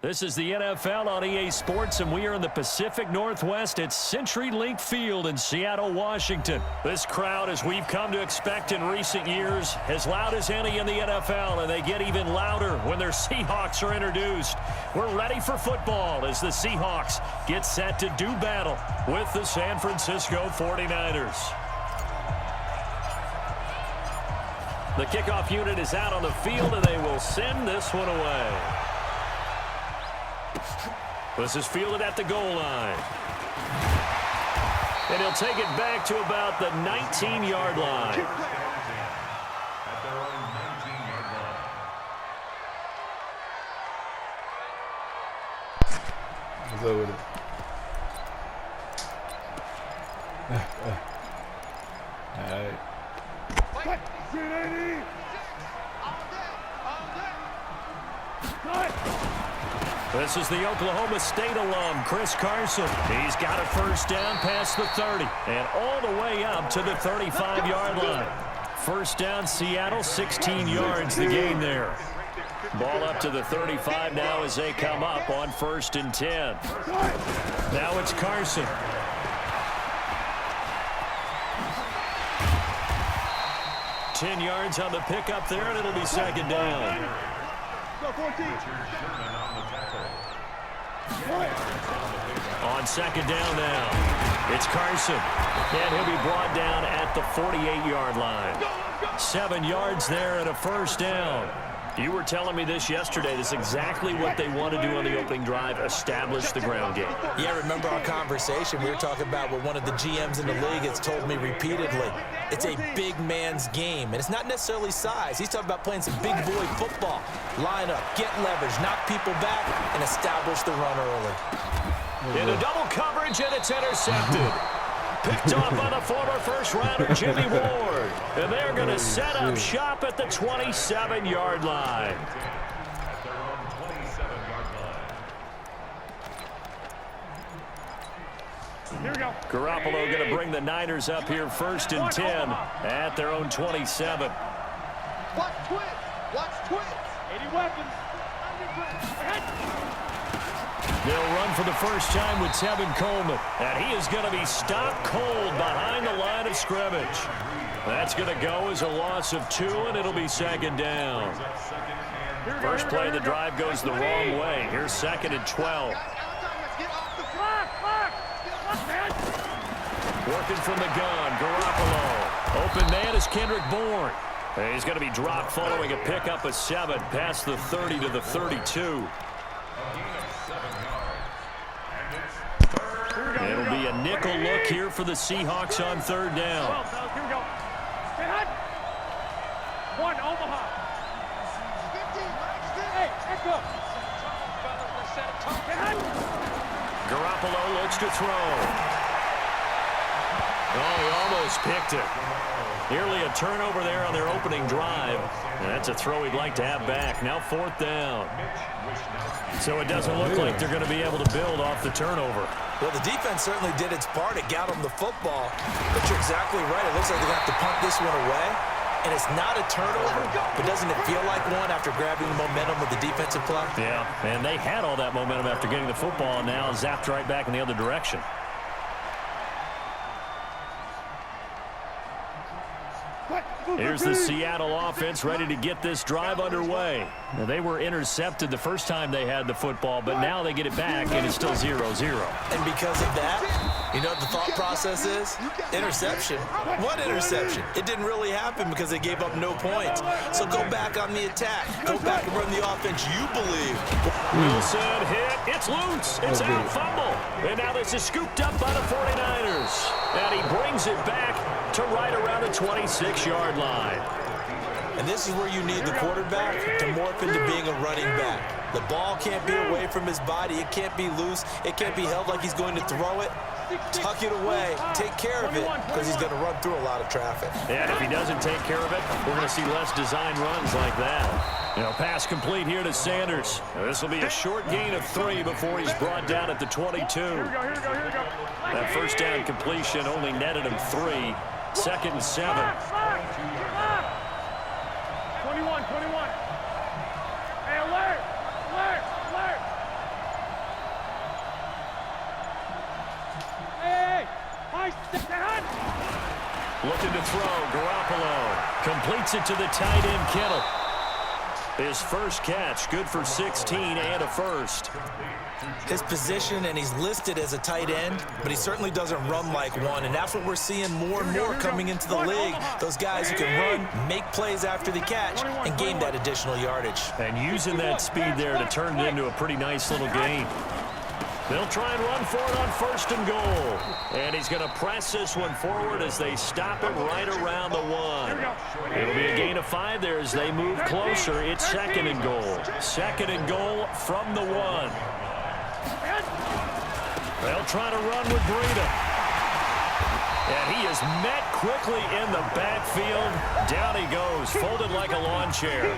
This is the NFL on EA Sports, and we are in the Pacific Northwest at CenturyLink Field in Seattle, Washington. This crowd, as we've come to expect in recent years, as loud as any in the NFL, and they get even louder when their Seahawks are introduced. We're ready for football as the Seahawks get set to do battle with the San Francisco 49ers. The kickoff unit is out on the field, and they will send this one away. This is fielded at the goal line. And he'll take it back to about the 19-yard line. At their own 19-yard line. What's up with it? All right. This is the Oklahoma State alum, Chris Carson. He's got a first down past the 30 and all the way up to the 35-yard line. First down, Seattle, 16 yards the gain there. Ball up to the 35 now as they come up on 1st and 10. Now it's Carson. Ten yards on the pickup there, and it'll be second down. On second down now, it's Carson. And he'll be brought down at the 48-yard line. 7 yards there and a first down. You were telling me this yesterday. This is exactly what they want to do on the opening drive, establish the ground game. Yeah, remember our conversation. We were talking about what one of the GMs in the league has told me repeatedly. It's a big man's game, and it's not necessarily size. He's talking about playing some big boy football. Line up, get leverage, knock people back, and establish the run early. In a double coverage, and it's intercepted. Picked off by the former first-rounder Jimmy Ward. And they're going to set up shop at the 27-yard line. At their own 27-yard line. Here we go. Garoppolo going to bring the Niners up here 1st and 10 at their own 27. Watch twins. Watch twins. 80 weapons. They'll run for the first time with Tevin Coleman. And he is going to be stopped cold behind the line of scrimmage. That's going to go as a loss of 2, and it'll be second down. First play of the drive goes the wrong way. Here's 2nd and 12. Working from the gun, Garoppolo. Open man is Kendrick Bourne. He's going to be dropped following a pickup of 7 past the 30 to the 32. It'll be a nickel look here for the Seahawks on 3rd down. Here we go. One, Omaha. Hey, echo. Garoppolo looks to throw. Oh, he almost picked it. Nearly a turnover there on their opening drive. And that's a throw he'd like to have back. Now 4th down. So it doesn't look like they're going to be able to build off the turnover. Well, the defense certainly did its part. It got them the football. But you're exactly right. It looks like they're going to have to punt this one away. And it's not a turnover, but doesn't it feel like one after grabbing the momentum of the defensive play? Yeah, and they had all that momentum after getting the football, and now zapped right back in the other direction. Here's the Seattle offense ready to get this drive underway. Now, they were intercepted the first time they had the football, but now they get it back, and it's still 0-0. And because of that, you know what the thought process is? Interception. What interception? It didn't really happen because they gave up no points. So go back on the attack. Go back and run the offense you believe. Wilson hit. It's loose. It's out. Fumble. And now this is scooped up by the 49ers. And he brings it back to right around the 26-yard line. And this is where you need the quarterback to morph into being a running back. The ball can't be away from his body. It can't be loose. It can't be held like he's going to throw it. Tuck it away. Take care of it because he's going to run through a lot of traffic. And if he doesn't take care of it, we're going to see less design runs like that. You know, pass complete here to Sanders. This will be a short gain of 3 before he's brought down at the 22. That first down completion only netted him 3. 2nd and 7. 21. Hey, alert! looking to throw. Garoppolo completes it to the tight end, Kittle. His first catch, good for 16 and a first. His position, and he's listed as a tight end, but he certainly doesn't run like one, and that's what we're seeing more and more coming into the league. Those guys who can run, make plays after the catch, and gain that additional yardage. And using that speed there to turn it into a pretty nice little gain. They'll try and run for it on 1st and goal. And he's going to press this one forward as they stop it right around the 1. It'll be a gain of 5 there as they move closer. It's 2nd and goal. 2nd and goal from the 1. They'll try to run with Breida. And he is met quickly in the backfield. Down he goes, folded like a lawn chair.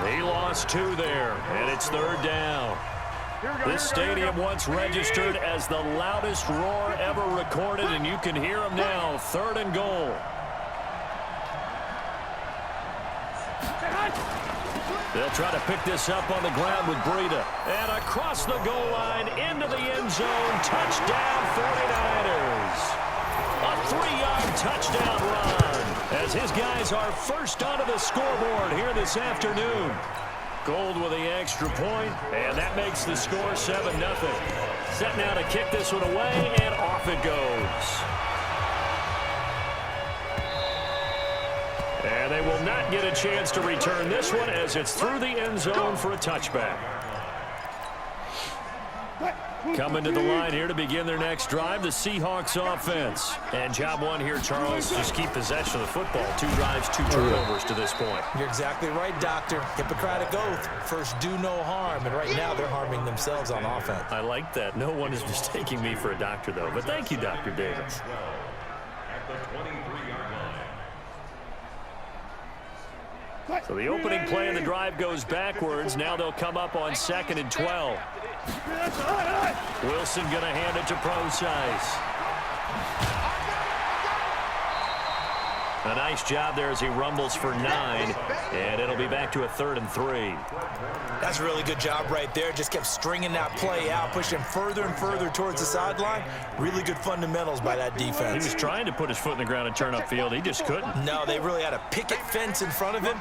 He lost 2 there, and it's 3rd down. This stadium once registered as the loudest roar ever recorded, and you can hear him now. 3rd and goal. They'll try to pick this up on the ground with Breida. And across the goal line, into the end zone. Touchdown, 49ers. A 3-yard touchdown run as his guys are first onto the scoreboard here this afternoon. Gold with the extra point, and that makes the score 7-0. Set now to kick this one away, and off it goes. And they will not get a chance to return this one as it's through the end zone for a touchback. Coming to the line here to begin their next drive, the Seahawks offense. And job 1 here, Charles, just keep possession of the football. 2 drives, 2 turnovers to this point. You're exactly right, Doctor. Hippocratic oath. First, do no harm. And right now, they're harming themselves on offense. I like that. No one is mistaking me for a doctor, though. But thank you, Dr. Davis. At the 23-yard line. So the opening play of the drive goes backwards. Now they'll come up on 2nd and 12. Wilson going to hand it to Procise. A nice job there as he rumbles for 9, and it'll be back to a 3rd and 3. That's a really good job right there. Just kept stringing that play out, pushing further and further towards the sideline. Really good fundamentals by that defense. He was trying to put his foot in the ground and turn upfield. He just couldn't. No, they really had a picket fence in front of him.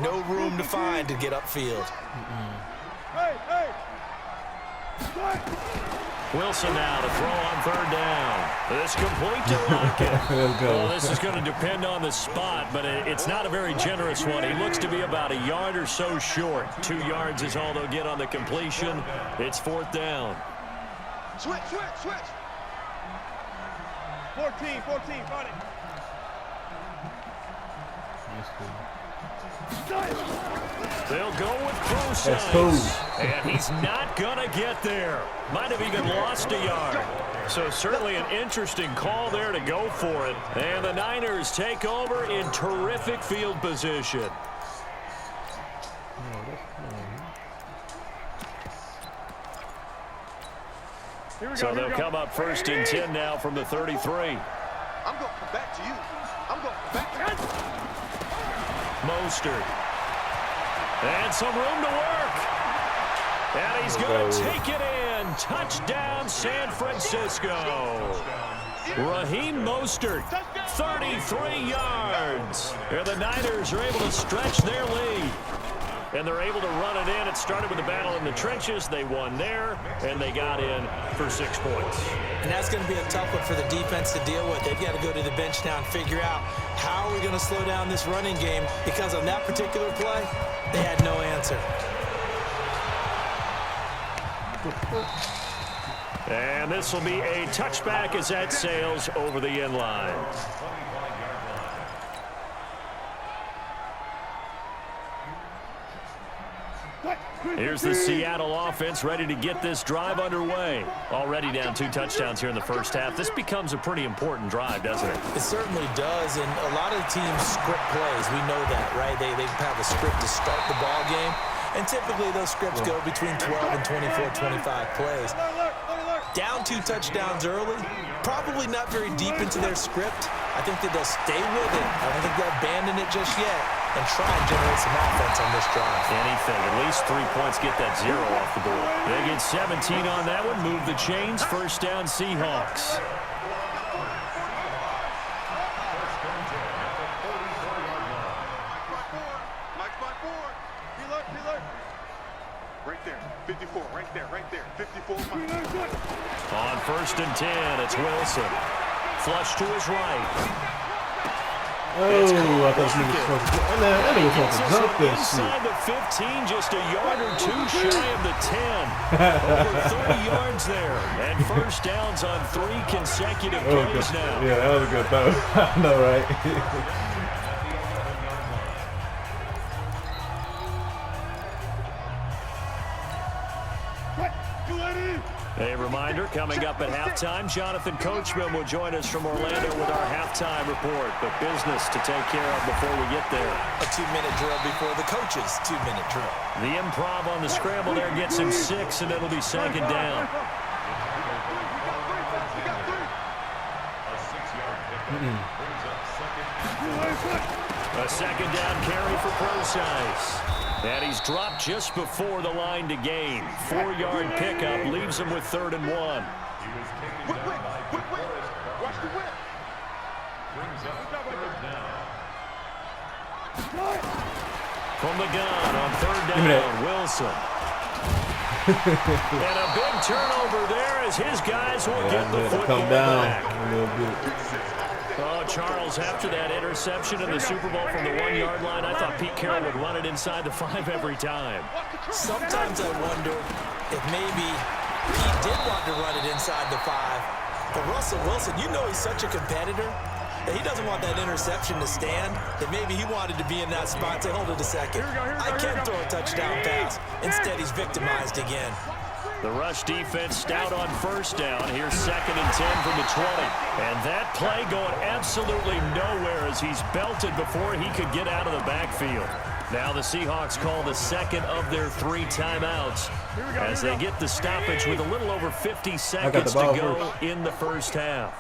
No room to find to get upfield. Wilson now to throw on 3rd down. This complete to Lockett. Well, this is going to depend on the spot, but it's not a very generous one. He looks to be about a yard or so short. 2 yards is all they'll get on the completion. It's 4th down. Switch. 14, got it. They'll go with Procise, and he's not going to get there. Might have even lost a yard. So certainly an interesting call there to go for it. And the Niners take over in terrific field position. So they'll come up 1st and 10 now from the 33. I'm going to come back to you. I'm going to come back to you. Mostert. And some room to work. And he's going to take it in. Touchdown, San Francisco. Raheem Mostert, 33 yards. And the Niners are able to stretch their lead. And they're able to run it in. It started with a battle in the trenches. They won there, and they got in for 6 points. And that's going to be a tough one for the defense to deal with. They've got to go to the bench now and figure out how are we going to slow down this running game, because on that particular play, they had no answer. And this will be a touchback as that sails over the end line. Here's the Seattle offense ready to get this drive underway. Already down 2 touchdowns here in the first half. This becomes a pretty important drive, doesn't it? It certainly does, and a lot of teams script plays. We know that, right? They have a script to start the ball game, and typically those scripts go between 12 and 24, 25 plays. Down 2 touchdowns early, probably not very deep into their script. I think that they'll stay with it. I don't think they'll abandon it just yet and try and generate some offense on this drive. Anything. At least 3 points, get that 0 off the board. They get 17 on that one. Move the chains. First down, Seahawks. Right there, 54, right there, 54. On 1st and 10, it's Wilson. Flush to his right. Oh, I thought he was supposed to. That nigga was supposed to jump that shit. Inside the 15, just a yard or two shy of the 10. Over 30 yards there. And first downs on 3 consecutive plays now. Yeah, that was a good throw. I know, right? A reminder, coming up at halftime, Jonathan Coachman will join us from Orlando with our halftime report. But business to take care of before we get there. A 2-minute drill before the coach's 2-minute drill. The improv on the scramble there gets him 6, and it'll be 2nd down. A 2nd down carry for Procise. And he's dropped just before the line to gain. 4-yard pickup leaves him with 3rd and 1. Watch the whip. From the gun on 3rd down, Wilson. And a big turnover there as his guys will get the football back. A little bit. Oh, Charles, after that interception in the Super Bowl from the 1-yard line, I thought Pete Carroll would run it inside the 5 every time. Sometimes I wonder if maybe Pete did want to run it inside the 5. But Russell Wilson, you know he's such a competitor that he doesn't want that interception to stand, that maybe he wanted to be in that spot to hold it a second. I can throw a touchdown pass. Instead, he's victimized again. The rush defense stout on 1st down. Here's 2nd and 10 from the 20. And that play going absolutely nowhere as he's belted before he could get out of the backfield. Now the Seahawks call the 2nd of their 3 timeouts as they get the stoppage with a little over 50 seconds to go in the first half.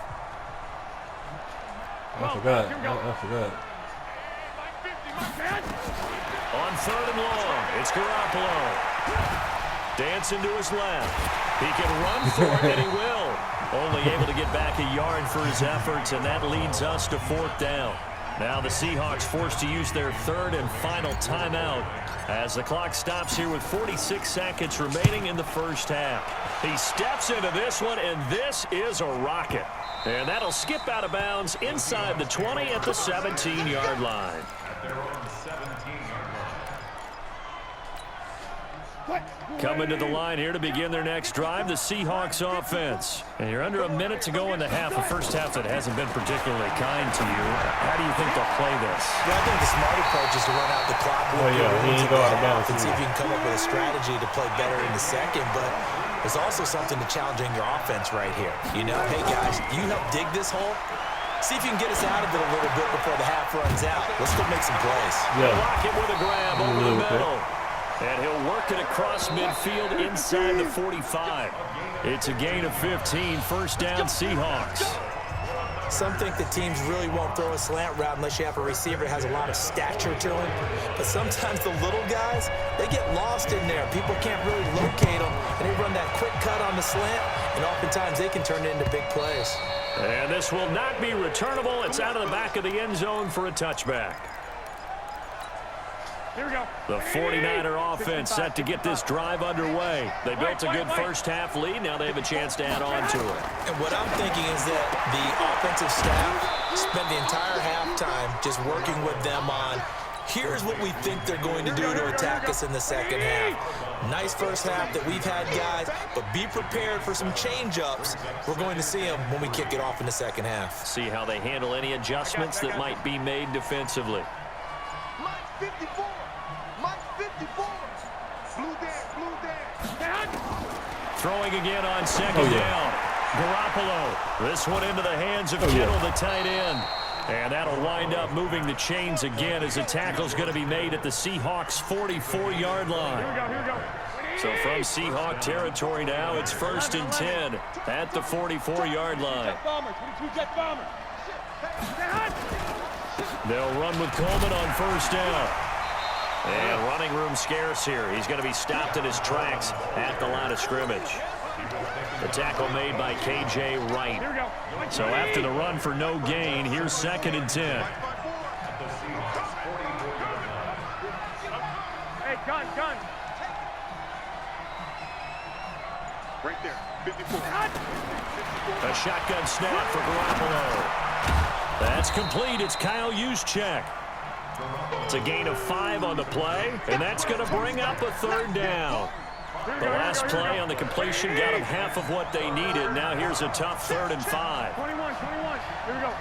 I forgot. I forgot. On 3rd and long, it's Garoppolo. Dancing to his left. He can run for it, and he will. Only able to get back a yard for his efforts, and that leads us to 4th down. Now the Seahawks forced to use their 3rd and final timeout as the clock stops here with 46 seconds remaining in the first half. He steps into this one, and this is a rocket. And that'll skip out of bounds inside the 20 at the 17-yard line. Coming to the line here to begin their next drive, the Seahawks offense. And you're under a minute to go in the half, a first half that hasn't been particularly kind to you. How do you think they'll play this? Yeah, I think the smart approach is to run out the clock. He ain't go out of bounds. And see if you can come up with a strategy to play better in the second. But there's also something to challenging your offense right here. You know, hey, guys, you help dig this hole. See if you can get us out of it a little bit before the half runs out. Let's go make some plays. Yeah. Lock it with a grab over the middle. And he'll work it across midfield inside the 45. It's a gain of 15, 1st down Seahawks. Some think the teams really won't throw a slant route unless you have a receiver that has a lot of stature to him. But sometimes the little guys, they get lost in there. People can't really locate them, and they run that quick cut on the slant, and oftentimes they can turn it into big plays. And this will not be returnable. It's out of the back of the end zone for a touchback. Here we go. The 49er offense set to get this drive underway. They built a good first half lead. Now they have a chance to add on to it. And what I'm thinking is that the offensive staff spent the entire halftime just working with them on, here's what we think they're going to do to attack us in the second half. Nice first half that we've had, guys, but be prepared for some change-ups. We're going to see them when we kick it off in the second half. See how they handle any adjustments that might be made defensively. Mike 54. Mike 54. Blue down. Throwing again on 2nd down. Garoppolo. This one into the hands of Kittle, the tight end. And that'll wind up moving the chains again as the tackle's going to be made at the Seahawks' 44-yard line. Here we go. So from Seahawk territory now, it's 1st and 10 at the 44-yard line. Jet bomber. They'll run with Coleman on 1st down. And running room scarce here. He's going to be stopped in his tracks at the line of scrimmage. The tackle made by K.J. Wright. So after the run for no gain, here's 2nd and 10. Hey, Gun. Right there. 54. A shotgun snap for Garoppolo. That's complete. It's Kyle Juszczyk. It's a gain of 5 on the play, and that's going to bring up a 3rd down. The last play on the completion got them half of what they needed. Now here's a tough 3rd and 5. 21. Here we go.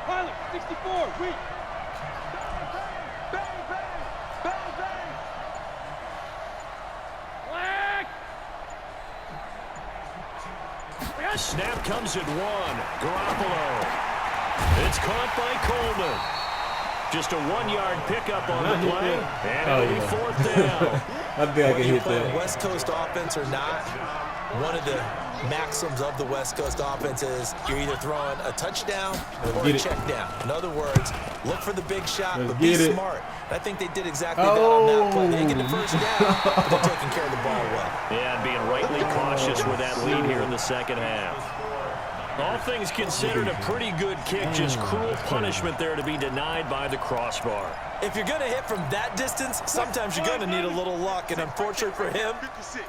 Pilot, 64. Wait. Bang. Black. Snap comes at 1. Garoppolo. It's caught by Coleman. Just a 1-yard pickup on the play, and it'll be 4th down. I think I can hit that. West Coast offense or not, one of the maxims of the West Coast offense is you're either throwing a touchdown or a check down. In other words, look for the big shot, but be smart. And I think they did exactly that on that play. They didn't get the first down, but they're taking care of the ball well. Yeah, and being rightly cautious with that lead here in the second half. All things considered, a pretty good kick, just cruel punishment there to be denied by the crossbar. If you're going to hit from that distance, sometimes you're going to need a little luck, and unfortunately for him,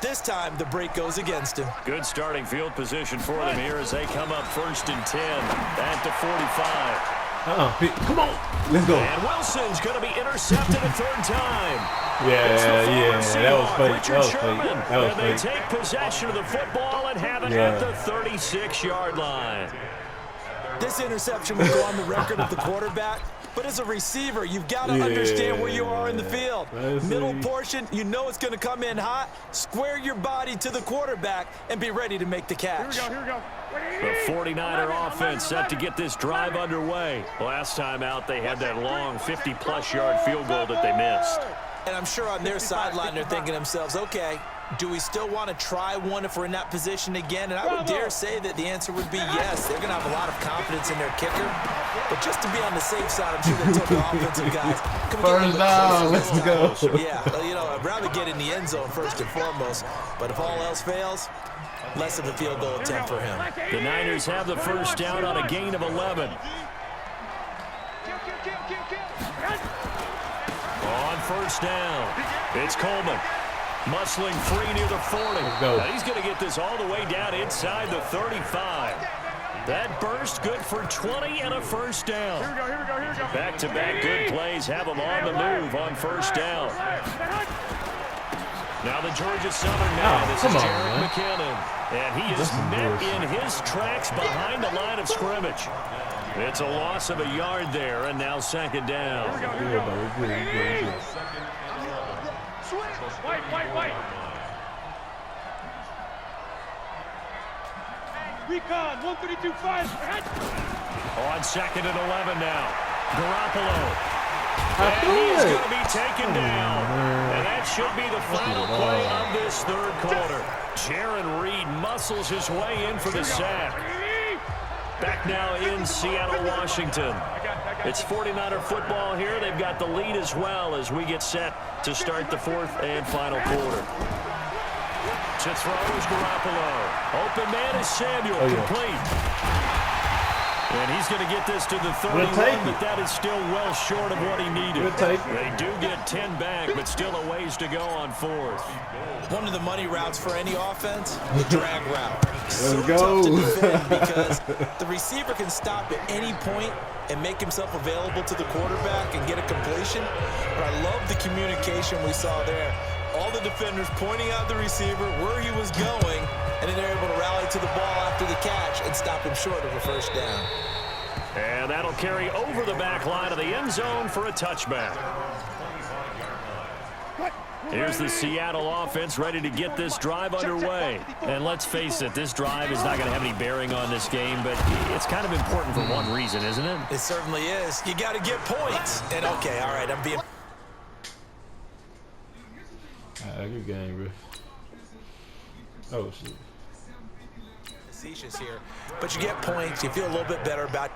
this time the break goes against him. Good starting field position for them here as they come up 1st and 10 at the 45. Come on. Let's go. And Wilson's going to be intercepted a 3rd time. Yeah, that was fake. That was They fake. take possession of the football and have it at the 36-yard line. This interception will go on the record of the quarterback, but as a receiver, you've got to understand where you are in the field. Middle portion, you know it's going to come in hot. Square your body to the quarterback and be ready to make the catch. Here we go. The 49er offense set to get this drive underway. Last time out, they had that long 50-plus yard field goal that they missed. And I'm sure on their sideline, they're thinking to themselves, okay, do we still want to try one if we're in that position again? And I would dare say that the answer would be yes. They're going to have a lot of confidence in their kicker. But just to be on the safe side, I'm sure they told the offensive guys, First down, let's go. Yeah, I'd rather get in the end zone first and foremost. But if all else fails, less of a field goal attempt for him. The Niners have the first down on a gain of 11. On 1st down, it's Coleman. Muscling free near the 40. Now he's going to get this all the way down inside the 35. That burst good for 20 and a 1st down. Here we go. Back-to-back good plays have him on the move on 1st down. Now the Georgia Southern man, this is Jared McKinnon. And he is met in his tracks behind the line of scrimmage. It's a loss of a yard there, and now 2nd down. White. Recon, 132-5. On 2nd and 11 now. Garoppolo. And he is going to be taken down. And that should be the final play of this 3rd quarter. Jaron Reed muscles his way in for the sack. Back now in Seattle, Washington. It's 49er football here. They've got the lead as well as we get set to start the 4th and final quarter. To throw is Garoppolo. Open man is Samuel. Complete. And he's going to get this to the 31, but that is still well short of what he needed. They do get 10 back, but still a ways to go on 4th. One of the money routes for any offense, the drag route. Let's go. Tough to defend because the receiver can stop at any point and make himself available to the quarterback and get a completion. But I love the communication we saw there. All the defenders pointing out the receiver where he was going, and then they're able to rally to the ball after the catch and stop him short of a 1st down. And that'll carry over the back line of the end zone for a touchback. Here's the Seattle offense ready to get this drive underway. And let's face it, this drive is not going to have any bearing on this game, but it's kind of important for one reason, isn't it? It certainly is. You got to get points. And okay, all right, I'm being... Good game, bro. Oh, shit. facetious here. But you get points. You feel a little bit better about